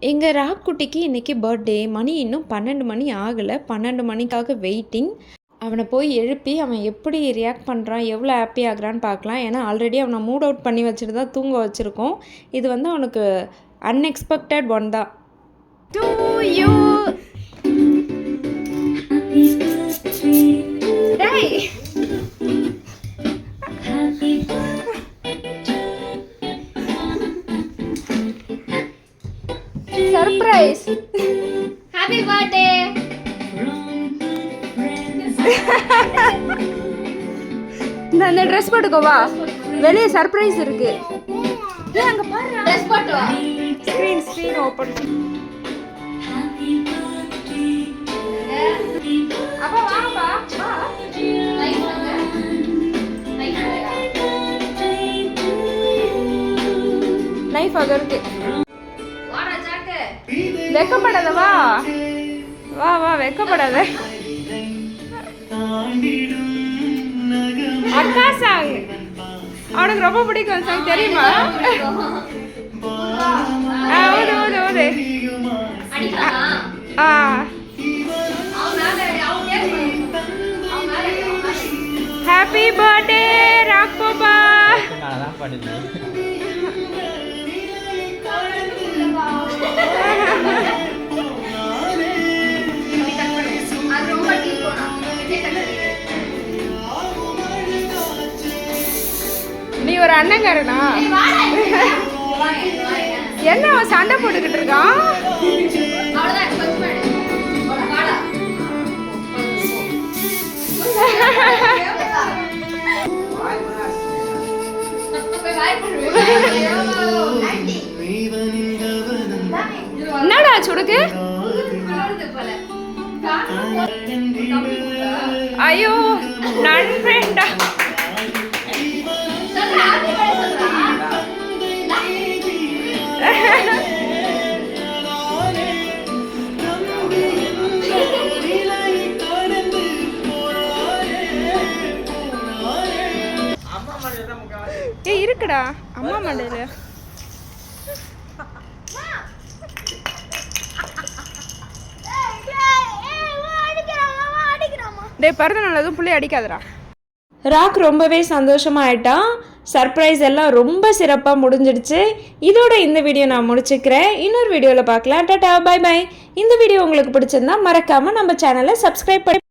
எங்கள் ராக்குட்டிக்கு இன்றைக்கி பர்த்டே. மணி இன்னும் 12 மணி ஆகலை. 12 மணிக்காக வெயிட்டிங். அவனை போய் எழுப்பி அவன் எப்படி ரியாக்ட் பண்ணுறான், எவ்வளோ ஹாப்பி ஆகுறான்னு பார்க்கலாம். ஏன்னா ஆல்ரெடி அவனை மூட் அவுட் பண்ணி வச்சுட்டு தான் தூங்க வச்சுருக்கோம். இது வந்து அவனுக்கு அன்எக்ஸ்பெக்டட் ஒன் தான். To you surprise. Happy birthday. இந்த ட்ரெஸ் போட்டுக்கோ, வா. வெளியே சர்ப்ரைஸ் இருக்கு. அங்க பாரு, ட்ரெஸ் போட்டு வா. Screen open. அப்பா வாப்பா, வா. லைட் வாங்க. லைட் வாங்க. நைஃப் அங்க இருக்கு. வாடா ஜாக்கு. வெக்கப்படாத, வா வா வா, வெக்கப்படாத. அக்கா சாங் அவனுக்கு ரொம்ப பிடிக்கும். சாங் தெரியுமா? ஓடு ஓடு ஓடு. ஹாப்பி பர்த்டே ராக் பாப்பா. நீ ஒரு அண்ணங்காரனா? என்ன அவன் சண்டை போட்டுக்கிட்டு இருக்கான்? என்னடா சுடுக்கு? ஐயோ நண்பேண்டா. இருக்குடா அம்மா மண்டையில. டே பிறந்த நாள் எதுவும் புள்ளி அடிக்காதடா. ராக் ரொம்பவே சந்தோஷமாயிட்டான். சர்ப்ரைஸ் எல்லாம் ரொம்ப சிறப்பாக முடிஞ்சிடுச்சு. இதோட இந்த வீடியோ நான் முடிச்சுக்கிறேன். இன்னொரு வீடியோவில் பார்க்கலாம். Tata bye bye. இந்த வீடியோ உங்களுக்கு பிடிச்சிருந்தா மறக்காமல் நம்ம சேனலை சப்ஸ்கிரைப் பண்ணி